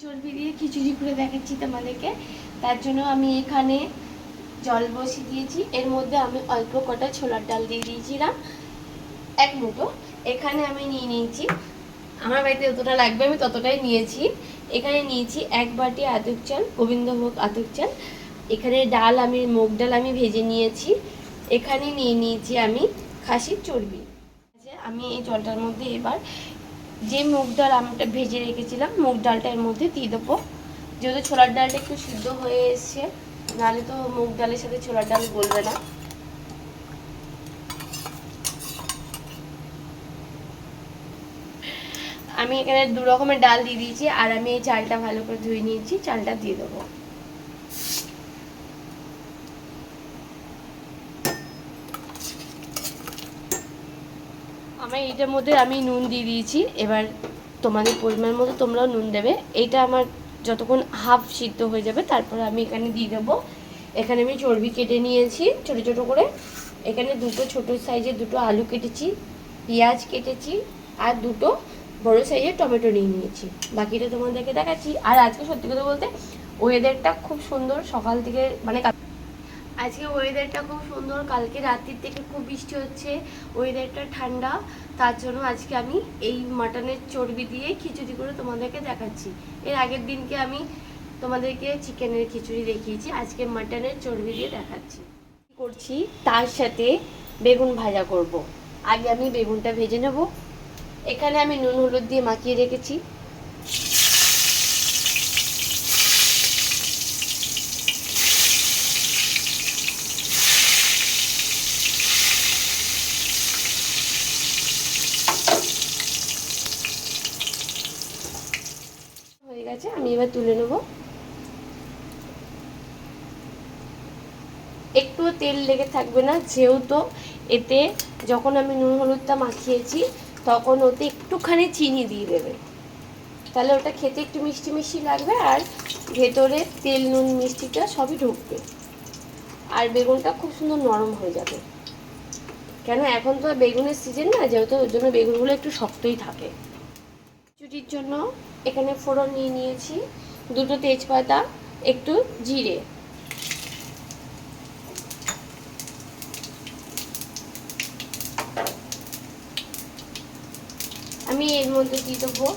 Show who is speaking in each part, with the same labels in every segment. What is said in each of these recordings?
Speaker 1: চর্বি দিয়ে খিচুড়ি করে দেখাচ্ছি তোমাদেরকে। তার জন্য আমি এখানে জল বসিয়ে দিয়েছি। এর মধ্যে আমি অল্প কটা ছোলার ডাল দিয়ে দিয়েছিলাম, এক মুঠো। এখানে আমি নিয়ে নিয়েছি, আমার বাড়িতে যতটা লাগবে আমি ততটাই নিয়েছি। এখানে নিয়েছি 1 বাটি আতপ চাল, গোবিন্দভোগ আতপ চাল। এখানে ডাল আমি মুগ ডাল আমি ভেজে নিয়েছি। এখানে নিয়ে নিয়েছি আমি খাসির চর্বি। আমি এই জলটার মধ্যে এবার যে মুগ ডাল আমি ভেজে রেখেছিলাম মুগ ডালটা এর মধ্যে দিয়ে দেবো। যেহেতু ছোলার ডালটা একটু সিদ্ধ হয়ে এসছে, নাহলে তো মুগ ডালের সাথে ছোলার ডাল গলবে না। আমি এখানে 2 রকমের ডাল দিয়ে দিয়েছি, আর আমি এই চালটা ভালো করে ধুয়ে নিয়েছি, চালটা দিয়ে দেবো। আমার এইটার মধ্যে আমি নুন দিয়ে দিয়েছি। এবার তোমাদের পরিমাণ মতো তোমরাও নুন দেবে। এইটা আমার যতক্ষণ হাফ সিদ্ধ হয়ে যাবে তারপরে আমি এখানে দিয়ে দেবো। এখানে আমি চর্বি কেটে নিয়েছি ছোটো ছোটো করে। এখানে 2টো ছোটো সাইজের 2টো আলু কেটেছি, পেঁয়াজ কেটেছি, আর 2টো বড় সাইজের টমেটো নিয়ে নিয়েছি। বাকিটা তোমাদেরকে দেখাচ্ছি। আর আজকে সত্যি কথা বলতে ওয়েদারটা খুব সুন্দর, সকাল থেকে মানে আজকে ওয়েদারটা খুব সুন্দর। কালকে রাত্রির থেকে খুব বৃষ্টি হচ্ছে, ওয়েদারটা ঠান্ডা। তার জন্য আজকে আমি এই মাটনের চর্বি দিয়ে খিচুড়ি করে তোমাদেরকে দেখাচ্ছি। এর আগের দিনকে আমি তোমাদেরকে চিকেনের খিচুড়ি দেখিয়েছি, আজকে মাটনের চর্বি দিয়ে দেখাচ্ছি। করছি তার সাথে বেগুন ভাজা করব। আগে আমি বেগুনটা ভেজে নেব। এখানে আমি নুন হলুদ দিয়ে মাখিয়ে রেখেছি। হয়ে গেছে, আমি এবার তুলে নেব। একটু তেল লেগে থাকবে না, যেহেতু এতে যখন আমি নুন হলুদটা মাখিয়েছি তখন ওতে একটুখানি চিনি দিয়ে দেবে, তাহলে ওটা খেতে একটু মিষ্টি মিষ্টি লাগবে, আর ভেতরে তেল নুন মিষ্টিটা সবই ঢুকবে, আর বেগুনটা খুব সুন্দর নরম হয়ে যাবে। কেন এখন তো বেগুনের সিজন না, যেহেতু ওর জন্য বেগুনগুলো একটু শক্তই থাকে। খিচুড়ির জন্য এখানে ফোড়ন নিয়ে নিয়েছি, 2টো তেজপাতা, একটু জিরে। আমি এর মধ্যে দিয়ে দেবো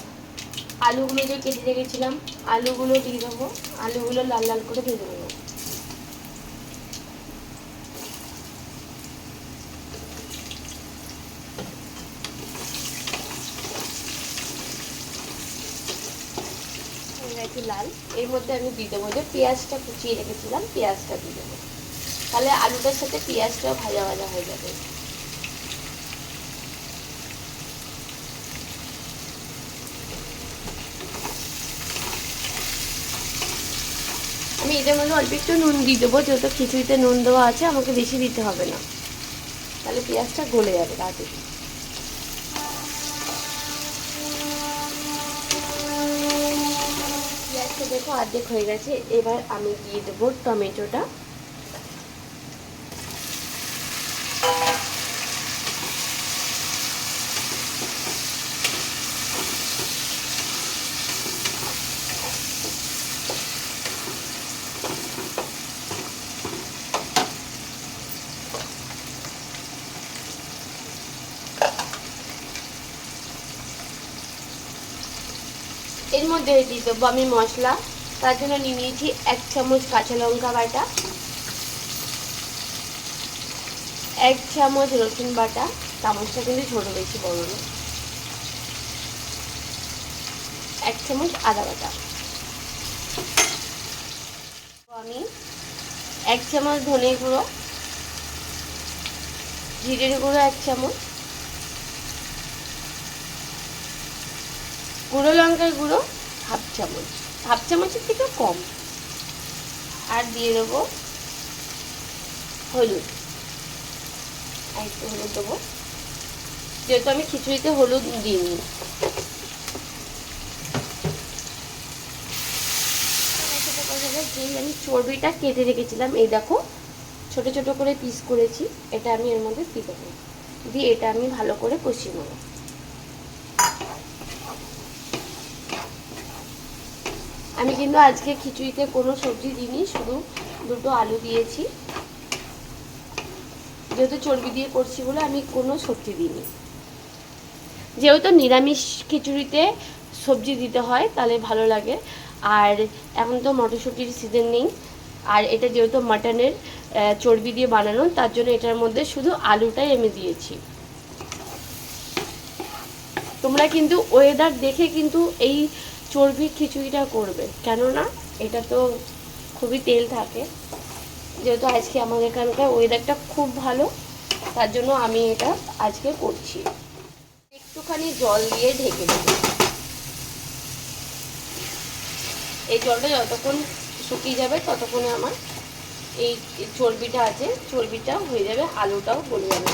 Speaker 1: আলুগুলো যে কেটে রেখেছিলাম, আলুগুলো দিয়ে দেবো। আলুগুলো লাল লাল করে ভেজে নেবো। একটু লাল, এর মধ্যে আমি দিয়ে দেবো যে পেঁয়াজটা কুচিয়ে রেখেছিলাম, পেঁয়াজটা দিয়ে দেবো। তাহলে আলুটার সাথে পেঁয়াজটাও ভাজা ভাজা হয়ে যাবে। আমি এটার মধ্যে অল্প একটু নুন দিয়ে দেবো, যেহেতু খিচুড়িতে নুন দেওয়া আছে, আমাকে বেশি দিতে হবে না, তাহলে পেঁয়াজটা গলে যাবে তাড়াতাড়ি। পেঁয়াজটা দেখো অর্ধেক হয়ে গেছে। এবার আমি দিয়ে দেবো টমেটোটা। এর মধ্যে দিয়ে দেবো আমি মশলা। তার জন্য নিয়ে নিয়েছি 1 চামচ কাঁচা লঙ্কা বাটা, 1 চামচ রসুন বাটা, চামচটা কিন্তু ছোটো বেশি বড় না, 1 চামচ আদা বাটা। আমি 1 চামচ ধনে গুঁড়ো, জিরের গুঁড়ো 1 চামচ, গুঁড়ো লঙ্কার গুঁড়ো হাফ চামচ, হাফ চামচের থেকে কম, আর দিয়ে দেবো হলুদ, আর একটু হলুদ দেবো, যেহেতু আমি খিচুড়িতে হলুদ দিইনি। যেই আমি চর্বিটা কেটে রেখেছিলাম, এই দেখো ছোট ছোট করে পিস করেছি, এটা আমি এর মধ্যে দিয়ে দেবো, দিয়ে এটা আমি ভালো করে কষিয়ে নেবো। আমি কিন্তু আজকে খিচুড়িতে কোনো সবজি দিইনি, শুধু দুটো আলু দিয়েছি। যেহেতু চর্বি দিয়ে করছি বলে আমি কোনো সবজি দিইনি। যেহেতু নিরামিষ খিচুড়িতে সবজি দিতে হয় তাহলে ভালো লাগে। আর এখন তো মটরশুঁটির সিজন নেই, আর এটা যেহেতু মাটনের চর্বি দিয়ে বানানো, তার জন্য এটার মধ্যে শুধু আলুটাই আমি দিয়েছি। তোমরা কিন্তু ওয়েদার দেখে কিন্তু এই চর্বির খিচুড়িটা করবে, কেননা এটা তো খুবই তেল থাকে। যেহেতু আজকে আমাদের এখানকার ওয়েদারটা খুব ভালো, তার জন্য আমি এটা আজকে করছি। একটুখানি জল দিয়ে ঢেকে দেবো। এই জলটা যতক্ষণ শুকিয়ে যাবে ততক্ষণে আমার এই চর্বিটা আছে, চর্বিটা হয়ে যাবে, আলুটাও গলে যাবে।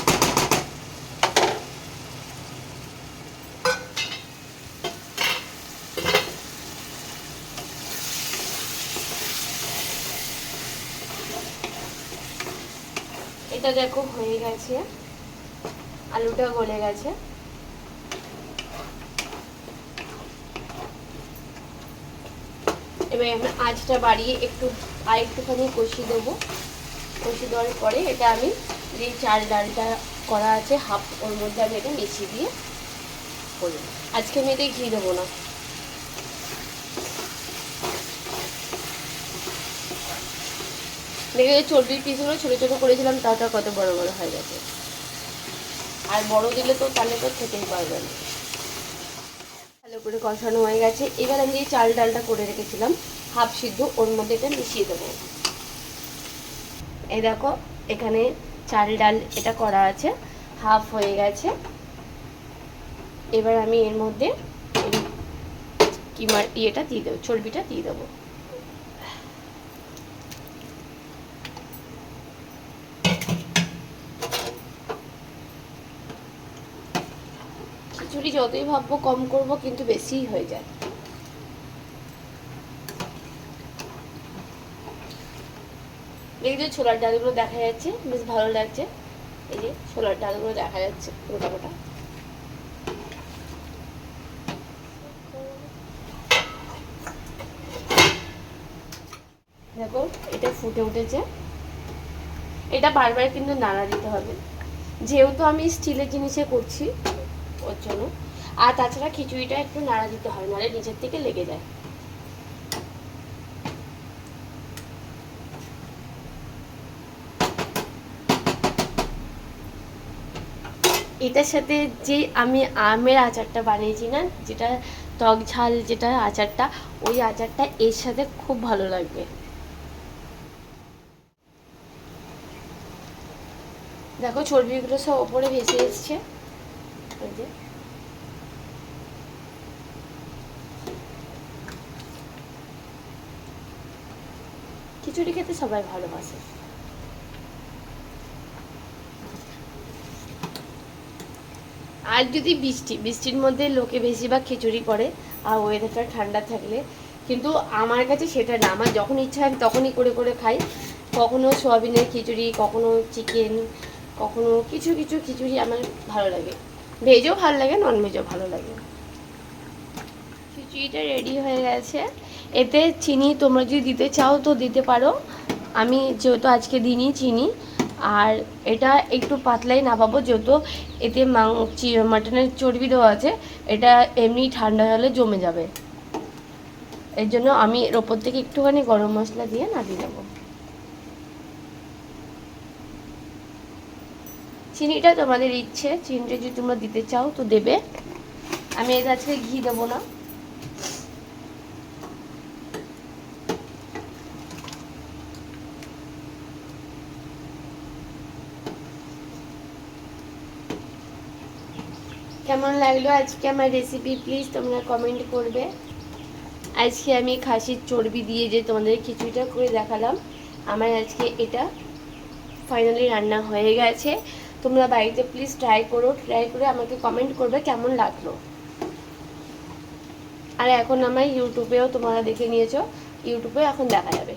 Speaker 1: এটা দেখো হয়ে গেছে, আলুটা গলে গেছে। এবার আমি আঁচটা বাড়িয়ে একটুখানি কষিয়ে দেবো। কষিয়ে দেওয়ার পরে এটা আমি যে চাল ডালটা করা আছে হাফ, ওর মধ্যে আমি এটা মিশিয়ে দিয়ে করব। আজকে আমি এতে ঘি দেবো না। দেখে চর্বির পিসগুলো ছোটো ছোটো করেছিলাম, তাটা কত বড় বড় হয়ে গেছে। আর বড় দিলে তো তাহলে তো খেতেই পারবে না। ভালো করে কষানো হয়ে গেছে। এবার আমি যে চাল ডালটা করে রেখেছিলাম হাফ সিদ্ধ, ওর মধ্যে এটা মিশিয়ে দেবো। এই দেখো এখানে চাল ডাল এটা করা আছে, হাফ হয়ে গেছে। এবার আমি এর মধ্যে কিমার ইয়েটা দিয়ে দেবো, চর্বিটা দিয়ে দেবো। খিচুড়ি যতই ভাববো কম করব, কিন্তু বেশিই হয়ে যায়। দেখি ছোলার ডালগুলো দেখা যাচ্ছে, বেশ ভালো লাগছে। এই যে ছোলার ডালগুলো দেখা যাচ্ছে গোটা গোটা। দেখো এটা ফুটে উঠেছে। এটা বারবার কিন্তু নাড়া দিতে হবে, যেহেতু আমি স্টিলের জিনিসে করছি ওর জন্য। আর তাছাড়া খিচুড়িটা একটু নাড়া দিতে হয়, নাহলে নিচের থেকে লেগে যায়। এটার সাথে যে আমি আমের আচারটা বানিয়েছি না, যেটা টক ঝাল, যেটা আচারটা, ওই আচারটা এর সাথে খুব ভালো লাগবে। দেখো চর্বিগুলো সব ওপরে ভেসে এসছে। ওই যে খিচুড়ি খেতে সবাই ভালোবাসে। আর যদি বৃষ্টির মধ্যে লোকে বেশিরভাগ খিচুড়ি করে, আর ওয়েদারটা ঠান্ডা থাকলে, কিন্তু আমার কাছে সেটা না। আমার যখন ইচ্ছা হয় তখনই করে করে খাই। কখনো সোয়াবিনের খিচুড়ি, কখনো চিকেন, কখনো কিছু কিছু খিচুড়ি আমার ভালো লাগে। ভেজও ভালো লাগে, নন ভেজও ভালো লাগে। খিচুড়িটা রেডি হয়ে গেছে। এতে চিনি তোমরা যদি দিতে চাও তো দিতে পারো, আমি যেহেতু আজকে দিইনি চিনি। আর এটা একটু পাতলাই নামাবো, যেহেতু এতে মাটনের চর্বি দেওয়া আছে, এটা এমনি ঠান্ডা হলে জমে যাবে। এর জন্য আমি এর ওপর থেকে একটুখানি গরম মশলা দিয়ে নামিয়ে দেবো। চিনিটা তোমাদের ইচ্ছে, চিনিটা যদি তোমরা দিতে চাও তো দেবে। আমি এর আজকে ঘি দেবো না। কেমন লাগলো আজকে আমার রেসিপি, প্লিজ তোমরা কমেন্ট করবে। আজকে আমি খাসির চর্বি দিয়ে যে তোমাদের খিচুড়িটা করে দেখালাম, আমার আজকে এটা ফাইনালি রান্না হয়ে গেছে। তোমরা বাড়িতে প্লিজ ট্রাই করো, ট্রাই করে আমাকে কমেন্ট করবে কেমন লাগলো। আর এখন আমার ইউটিউবেও তোমরা দেখে নিয়েছো, ইউটিউবে এখন দেখা যাবে।